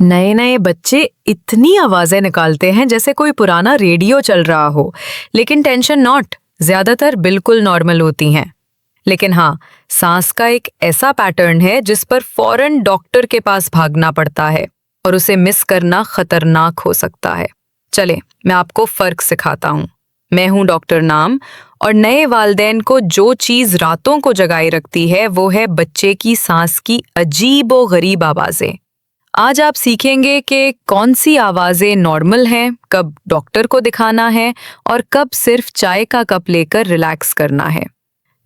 नए नए बच्चे इतनी आवाजें निकालते हैं जैसे कोई पुराना रेडियो चल रहा हो, लेकिन टेंशन नॉट, ज्यादातर बिल्कुल नॉर्मल होती हैं। लेकिन हाँ, सांस का एक ऐसा पैटर्न है जिस पर फौरन डॉक्टर के पास भागना पड़ता है और उसे मिस करना खतरनाक हो सकता है। चले, मैं आपको फर्क सिखाता हूँ। मैं हूँ डॉक्टर नाम, और नए वालदैन को जो चीज रातों को जगाए रखती है वो है बच्चे की सांस की अजीबो गरीब आवाजें। आज आप सीखेंगे कि कौन सी आवाजें नॉर्मल हैं, कब डॉक्टर को दिखाना है और कब सिर्फ चाय का कप लेकर रिलैक्स करना है।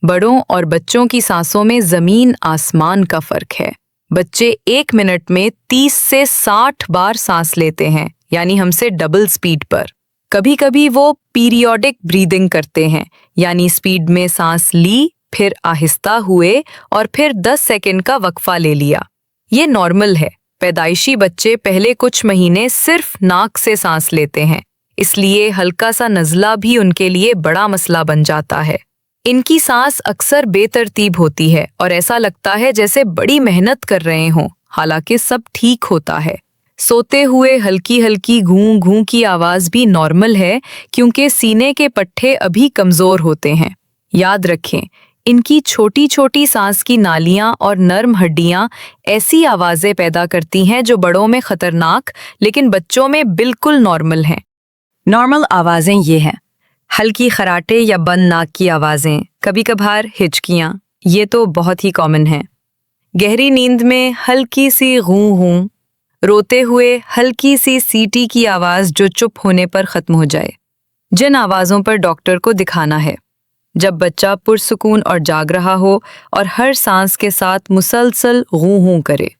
बड़ों और बच्चों की सांसों में जमीन आसमान का फर्क है। बच्चे 1 मिनट में 30 से 60 बार सांस लेते हैं, यानी हमसे डबल स्पीड पर। कभी कभी वो पीरियोडिक ब्रीदिंग करते हैं, यानी स्पीड में सांस ली, फिर आहिस्ता हुए और फिर 10 सेकंड का वक्फा ले लिया। ये नॉर्मल है। पैदाइशी बच्चे पहले कुछ महीने सिर्फ नाक से सांस लेते हैं, इसलिए हल्का सा नज़ला भी उनके लिए बड़ा मसला बन जाता है। इनकी सांस अक्सर बेतरतीब होती है और ऐसा लगता है जैसे बड़ी मेहनत कर रहे हों, हालांकि सब ठीक होता है। सोते हुए हल्की हल्की घूं घूं की आवाज भी नॉर्मल है, क्योंकि सीने के पट्टे अभी कमजोर होते हैं। याद रखें, इनकी छोटी छोटी सांस की नालियां और नर्म हड्डियां ऐसी आवाजें पैदा करती हैं जो बड़ों में खतरनाक लेकिन बच्चों में बिल्कुल नॉर्मल हैं। नॉर्मल आवाजें ये हैं: हल्की खराटे या बंद नाक की आवाजें, कभी कभार हिचकियां, ये तो बहुत ही कॉमन है। गहरी नींद में हल्की सी गूं गूं, रोते हुए हल्की सी सीटी की आवाज जो चुप होने पर खत्म हो जाए। जिन आवाजों पर डॉक्टर को दिखाना है: जब बच्चा पुरसुकून और जाग रहा हो और हर सांस के साथ मुसलसल गूं गूं करे।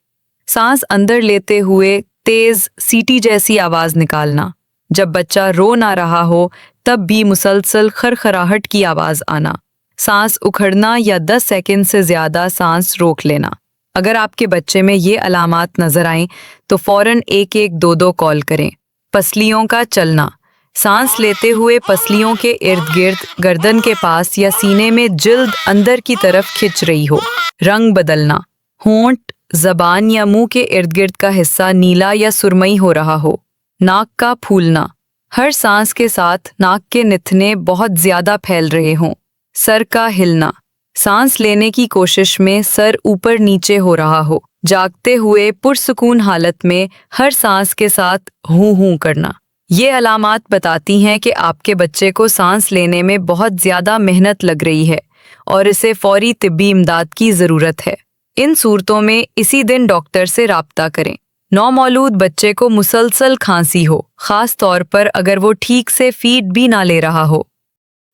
सांस अंदर लेते हुए तेज सीटी जैसी आवाज निकालना। जब बच्चा रो ना रहा हो तब भी मुसलसल खरखराहट की आवाज आना। सांस उखड़ना या 10 सेकंड से ज्यादा सांस रोक लेना। अगर आपके बच्चे में ये अलामात नजर आएं तो फौरन 1122 कॉल करें। पसलियों का चलना: सांस लेते हुए पसलियों के इर्द गिर्द, गर्दन के पास या सीने में जिल्द अंदर की तरफ खिंच रही हो। रंग बदलना: होंठ, जबान या मुंह के इर्द गिर्द का हिस्सा नीला या सुरमई हो रहा हो। नाक का फूलना: हर सांस के साथ नाक के निथने बहुत ज्यादा फैल रहे हों। सर का हिलना: सांस लेने की कोशिश में सर ऊपर नीचे हो रहा हो। जागते हुए पुरसुकून हालत में हर सांस के साथ हूं हूं करना। ये अलामात बताती हैं कि आपके बच्चे को सांस लेने में बहुत ज्यादा मेहनत लग रही है और इसे फौरी तिब्बी इमदाद की ज़रूरत है। इन सूरतों में इसी दिन डॉक्टर से राब्ता करें। नौमौलूद बच्चे को मुसलसल खांसी हो, खास तौर पर अगर वो ठीक से फीड भी ना ले रहा हो।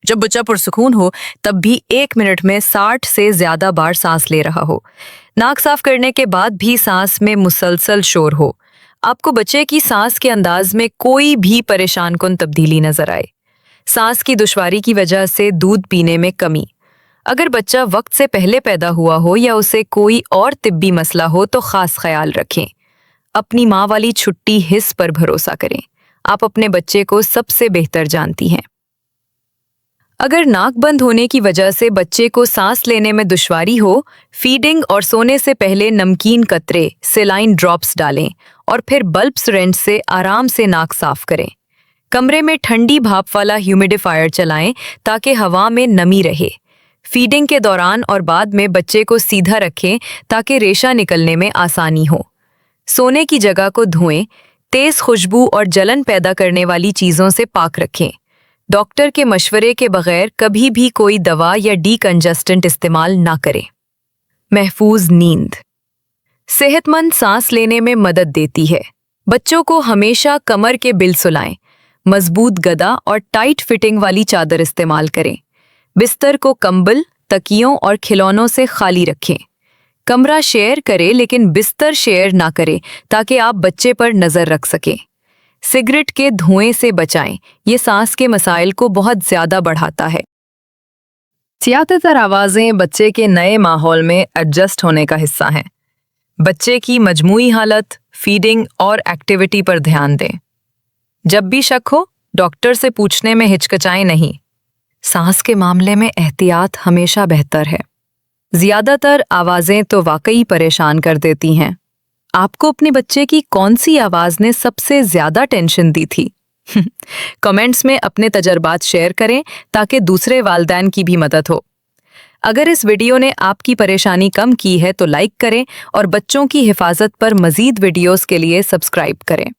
जब बच्चा पुरसुकून हो तब भी 1 मिनट में 60 से ज्यादा बार सांस ले रहा हो। नाक साफ करने के बाद भी सांस में मुसलसल शोर हो। आपको बच्चे की सांस के अंदाज में कोई भी परेशान कुन तब्दीली नजर आए। सांस की दुश्वारी की वजह से दूध पीने में कमी। अगर बच्चा वक्त से पहले पैदा हुआ हो या उसे कोई और तिब्बी मसला हो तो खास ख्याल रखें। अपनी माँ वाली छुट्टी हिस्स पर भरोसा करें। आप अपने बच्चे को सबसे बेहतर जानती हैं। अगर नाक बंद होने की वजह से बच्चे को सांस लेने में दुश्वारी हो, फीडिंग और सोने से पहले नमकीन कतरे, सेलाइन ड्रॉप्स डालें और फिर बल्ब सिरेंज से आराम से नाक साफ करें। कमरे में ठंडी भाप वाला ह्यूमिडिफायर चलाएं ताकि हवा में नमी रहे। फीडिंग के दौरान और बाद में बच्चे को सीधा रखें ताकि रेशा निकलने में आसानी हो। सोने की जगह को धोएं। तेज खुशबू और जलन पैदा करने वाली चीज़ों से पाक रखें। डॉक्टर के मशवरे के बगैर कभी भी कोई दवा या डीकंजस्टेंट इस्तेमाल ना करें। महफूज नींद सेहतमंद सांस लेने में मदद देती है। बच्चों को हमेशा कमर के बिल सुलाएं। मजबूत गदा और टाइट फिटिंग वाली चादर इस्तेमाल करें। बिस्तर को कंबल, तकियों और खिलौनों से खाली रखें। कमरा शेयर करें लेकिन बिस्तर शेयर ना करें ताकि आप बच्चे पर नजर रख सकें। सिगरेट के धुएं से बचाएं, ये सांस के मसाइल को बहुत ज्यादा बढ़ाता है। ज्यादातर आवाजें बच्चे के नए माहौल में एडजस्ट होने का हिस्सा हैं। बच्चे की मजमूई हालत, फीडिंग और एक्टिविटी पर ध्यान दें। जब भी शक हो, डॉक्टर से पूछने में हिचकिचाएं नहीं। सांस के मामले में एहतियात हमेशा बेहतर है। ज्यादातर आवाजें तो वाकई परेशान कर देती हैं। आपको अपने बच्चे की कौन सी आवाज ने सबसे ज्यादा टेंशन दी थी? कमेंट्स में अपने तजर्बात शेयर करें ताकि दूसरे वालिदैन की भी मदद हो। अगर इस वीडियो ने आपकी परेशानी कम की है तो लाइक करें और बच्चों की हिफाजत पर मजीद वीडियोस के लिए सब्सक्राइब करें।